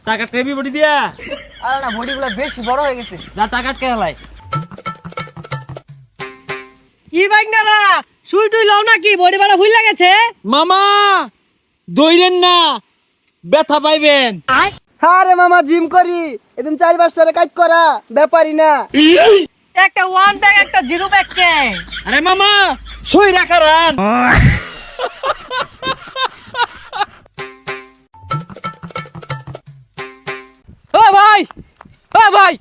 টাকা টেবি বডি দিয়া আরে না বডিগুলো বেশি বড় হয়ে গেছে। যা টাকা কে হেলাই কি বাইকনারা সুই তুই লও নাকি বডি বাড়া ভুল লাগেছে মামা দইরেন না ব্যথা পাইবেন। আরে মামা জিম করি একদম 4-5 কাজ করা ব্যাপারই না। একটা ওয়ান ব্যাগ একটা জিরো ব্যাগ কে আরে মামা সই রাখা রান ও ভাই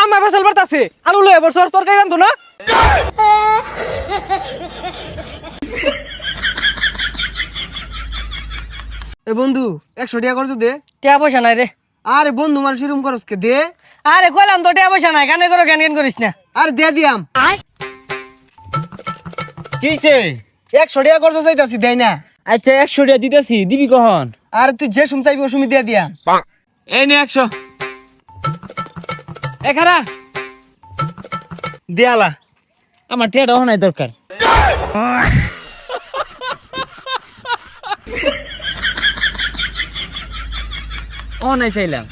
আমার ফসল বাড়তাছে আলু লয়ে বছর তরকারি রান্ধো না। এ বন্ধু 100 টাকা করছো দে। টাকা পয়সা নাই রে। আরে বন্ধু মানুষ এরকম করস কে দে। আরে কইলাম তো টাকা পয়সা নাই কানে করো জ্ঞান করিস না। আরে দে দিয়াম। কিছে 100 টাকা করছো চাইতাছি দেই না। আচ্ছা 100 টাকা দিতেছি দিবি কখন? আরে তুই যে সুম চাইবি ও সুমি দিয়ে দিয়াম। এই নে 100 এ খারা দেয়ালা আমার টেডা নাই দরকার। ও নাই চাইলাম।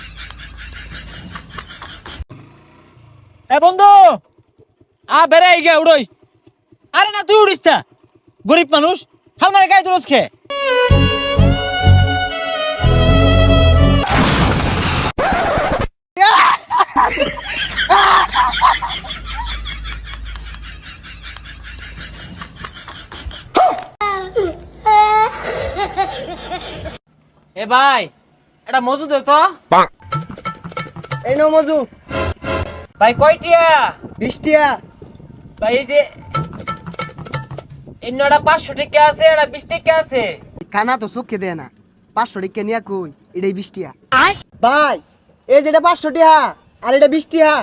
এ বন্ধু বেড়ে গিয়া উড়ই। আরে না তুই উড়িস না গরিব মানুষ হাল মারে গায়ে দরজ খে। এ ভাই এটা মজু দে তো। এই নাও মজু ভাই কয়টিয়া? 20 টাকা। ভাই এই যে এন্নটা 500 টাকা আছে এটা 20 টাকা আছে। খানা তো সুখে দে না 500 টাকা নিয়া কই এটাই 20 টাকা। ভাই এই যেটা 500 টাকা আর এটা 20 টাকা।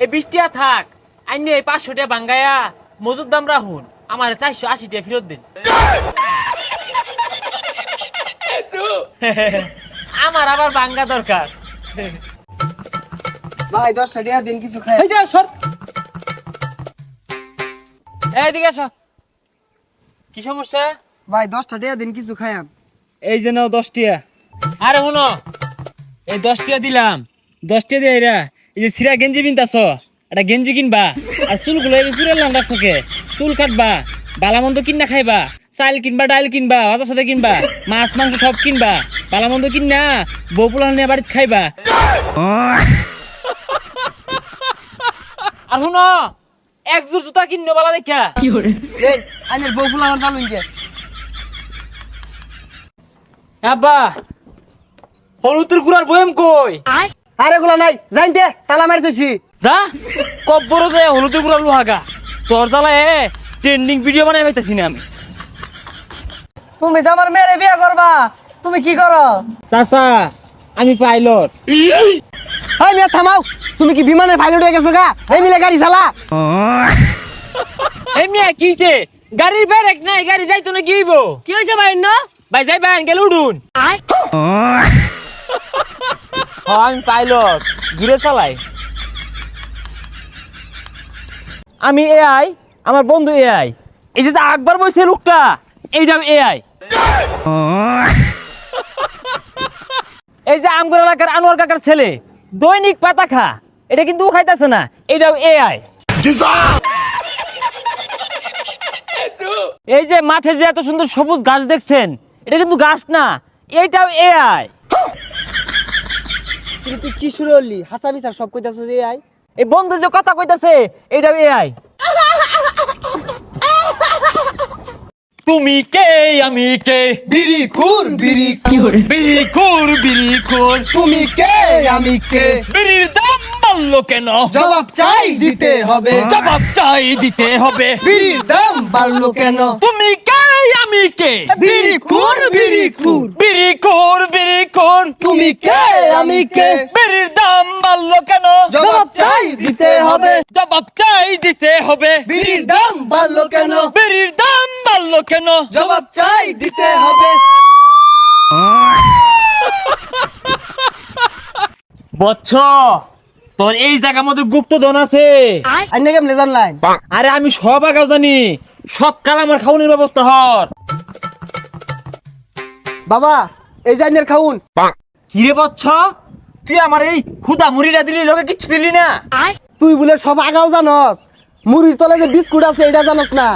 এই 20 টাকা থাক আইনে এই 500 টাকা ভাঙ্গায়া মজুর দাম রাখুন আমার 480 টাকা ফেরত দিন। আমার আবার ভাঙ্গা দরকার। ভাই 10 টাকা দিন কিছু খাই। এই যা সর এইদিকে আসো। কি সমস্যা? ভাই 10 টাকা দিন কিছু খাইয়াম। এই যে নাও 10 টাকা। আরে শুনো এই 10 টাকা দিলাম 10 টাকা দিয়ে এরা এই যে সিরা গেঞ্জি কিনতাছ এটা গেঞ্জি কিনবা আর চুলগুলো এই চুলের লাম রাখছো কে চুল কাটবা বালামন্দ কিনা খাইবা চাল কিনবা ডাল কিনবা ভাতের সাথে কিনবা মাছ মাংস সব কিনবা বালামন্দ কিনা বউ পোলা নিয়ে বাড়িতে খাইবা। আর শুনো একজোর জুতা কিনো বালা দেখা। এই আইনের বউ ফুলা আমার পালুন যে। আব্বা হলুদের গুড়ার বয়াম কই? আরে গুলা নাই যাইতে তালা মারি দইছি। যা কব্বর যায় হলুদের গুড়া লোহাগা তোর জ্বালায় ট্রেন্ডিং ভিডিও বানাই পাইতেছি না আমি। তুমি যে আমার মেয়েরে বিয়ে করবা তুমি কি করো? চাচা আমি পাইলট। এই মিয়া থামাও তুমি কি বিমানের পাইলট হয়ে গেছো গা? এই মিলে গাড়ি চালা। এই মিয়া কিছে গাড়ির ব্রেক নাই গাড়ি যাইতো না কি হইব? কি হইছে ভাই ন? ভাই যাই বাইন গেল উঠুন। আমি পাইলট জুড়ে চালাই। আমি এআই আমার বন্ধু এআই এই যে আকবর বইছে লোকটা এইটা এআই। এই যে আমগর এলাকার আনোয়ার কাকার ছেলে দৈনিক পাতা খা এটা কিন্তু ও খাইতেছে না এইটাও এআই। এই যে মাঠে যে এত সুন্দর সবুজ ঘাস দেখছেন এটা কিন্তু ঘাস না এইটাও এআই। কিন্তু তুই কি শুরু হলি হাসা বিচার সব কইতাছ যে আই। এই বন্ধু যে কথা কইতাছে এইটাও এআই। তুমি কে আমি কে বিড়ি খুর বিড়ি খোর তুমি কে আমি কে বিড়ির দাম বাড়লো কেন জবাব চাই দিতে হবে। জবাব চাই দিতে হবে। বিড়ির দাম বাড়লো কেন? তুমি কে আমি কে বিড়ি খুর বিড়ি খোর তুমি কে আমি কে বিড়ির দাম বাড়লো কেন জবাব চাই দিতে হবে। জবাব চাই দিতে হবে। বিড়ির দাম বাড়লো কেন? বিড়ির দাম বাড়লো কেন জবাব চাই দিতে হবে। বচ্চ তোর এই জায়গার মধ্যে গুপ্তধন আছে। আইনে কেমনে জানলাই? আরে আমি সব আগাও জানি সকাল আমার খাওয়ানোর ব্যবস্থা হর। বাবা এই জাইনের খাউন। কিরে বচ্চ তুই আমার এই খুদা মুড়িটা দিলি লোকে কিচ্ছু দিলি না। তুই বলে সব আগাও জানস, মুড়ির তলে যে বিস্কুট আছে এটা জানস না,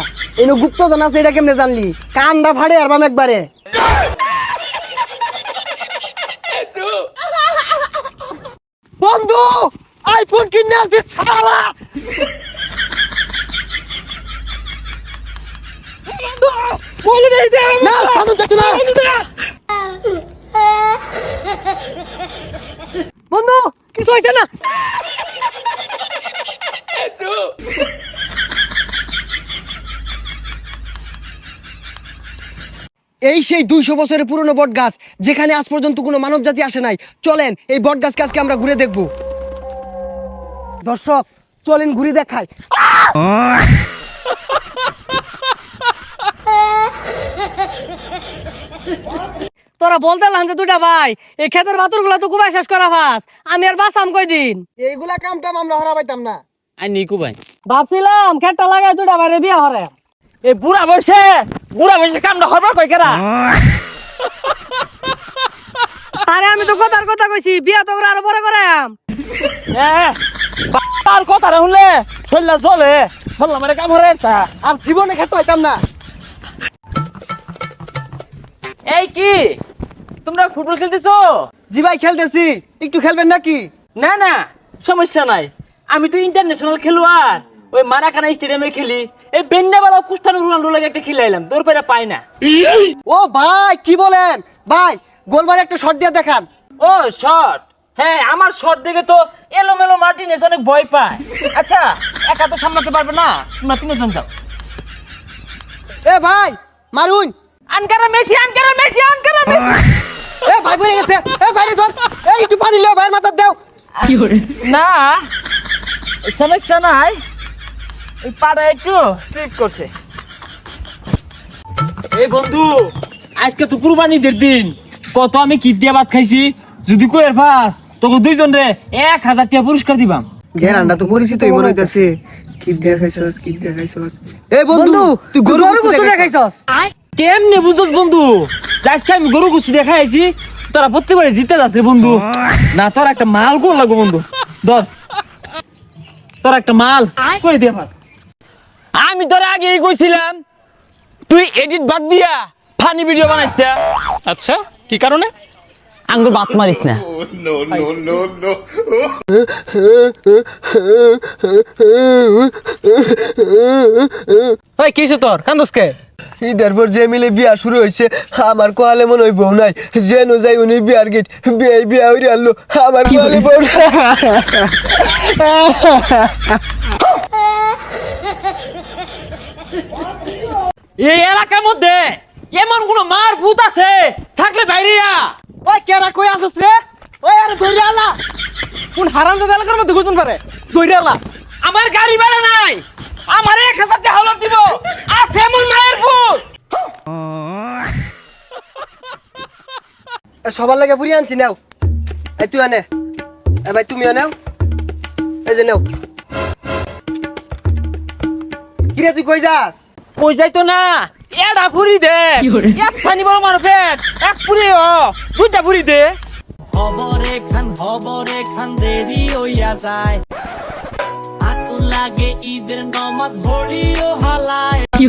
এনে গুপ্ত জান আছে এটা কেমনে জানলি? কান্দা ফাড়ে আর বাম একবারে। বন্ধু আইফোন কিনে আসছে ছাড়া। না সামনে যাচ্ছে না বন্ধু কিছু হয়েছে না? এই সেই 200 বছরের পুরনো বট গাছ, যেখানে আজ পর্যন্ত কোনো মানব জাতি আসে নাই। চলেন এই বট গাছকে আজকে আমরা ঘুরে দেখব। দর্শক চলেন ঘুরে দেখাই। তোরা বলতে লাঞ্চে দুটা ভাই এই ক্ষেতের বাতুর গুলা তো কুবাই শেষ করা ফাস, আমি আর বাঁচাম কয়দিন? এইগুলা কাম টাম আমরা হরা পাইতাম না। আই নিকু ভাই ভাবছিলাম ক্ষেতটা লাগাই দুটা ভাইরে বিয়া হরে। এই বুড়া বসে কামটা হবার কই কেরা? আরে আমি তো কথার কথা কইছি, বিয়া তো ওরা আরো পরে করাম। তার কথা শুনলে চললা চলে চললা মানে কাম হরে আর জীবনে খেতে হইতাম না। এই কি তোমরা ফুটবল খেলতেছো? জি ভাই খেলতেছি, একটু খেলবেন নাকি? না না সমস্যা নাই, আমি তো ইন্টারন্যাশনাল খেলোয়াড়, ওই মারাকানা স্টেডিয়ামে খেলি। এই বেন্ডাবালা কুস্তানো রোনাল্ডো লাগে একটা খেলাইলাম, দৌড় পেরা পাই না। ও ভাই কি বলেন ভাই, গোলমারে একটা শট দিয়ে দেখান। ও শট, হ্যাঁ আমার শট দেখে তো এলোমেলো মার্টিনেজ অনেক ভয় পায়। আচ্ছা একা তো সামলাতে পারবে না, তোমরা তিনজন যাও। এ ভাই মারুন। আনকারা মেসি। এ ভাই পড়ে গেছে, এ বাইরে ধর, এই একটু পানি লে ভাই মাথা দাও। না সমস্যা নাই, এই পাড়া একটু স্লিপ করছে। এই বন্ধু আজকে তো কুরবানিদের দিন, কত আমি কি দিয়ে ভাত খাইছি, যদি কইর পাস তোকে দুইজন রে 1000 টাকা পুরস্কার দিবাম। গেরান্ডা তো পরিচিতই মনে হইতাছে। কি দেখাইছস কি দেখাইছস? এ বন্ধু তুই গরু গুস্তু দেখাইছস? কেমনে বুঝছস বন্ধু? আজকে আমি গরু গুছি দেখাইছি, তোরা প্রত্যেকবারে জিতে যাস রে বন্ধু। না তোর একটা মাল কোন লাগবো বন্ধু, ধর তোর একটা মাল কই দিয়ে পাস। আমি তোর আগেই কইছিলাম তুই এডিট বাদ দিয়া ফানি ভিডিও বানাইস না। আচ্ছা কি কারণে? আঙ্গুর বাত মারিস না। ওই কিছে তোর কান্দসকে? ঈদের পর যে মিলে বিয়া শুরু হয়েছে, আমার কোয়ালে মনে হয় বউ নাই। যেন যাই উনি বিয়ার গেট বিয়া হইরে আনলো, আমার কোয়ালে বউ নাই। এই এলাকার মধ্যে এমন কোন মার ভূত আছে থাকলে বাইরিয়া। ওই কেরা কই আসছ রে? ওই আরে ধইরা আলা। কোন হারামজাদা এলাকার মধ্যে ঘুরজন পারে? দইরালা আমার গাড়ি ভাড়া নাই, আমার 1000 টাকা হলক দিব, আছে এমন মায়ের ভূত। সবার লাগে বুড়ি আনছি, নাও। এই তুই আনে, এ ভাই তুমিও নাও, এই যে নাও। কিরে তুই কই যাস? কই যাইতো না, এডা পুরি দে, এক থানি বড় মার পেট, এক পুরি ও দুইটা পুরি দে। খবরে খান দেরি হইয়া যায়, হাতু লাগে ঈদের নমাজ ভরিও হালায়। কি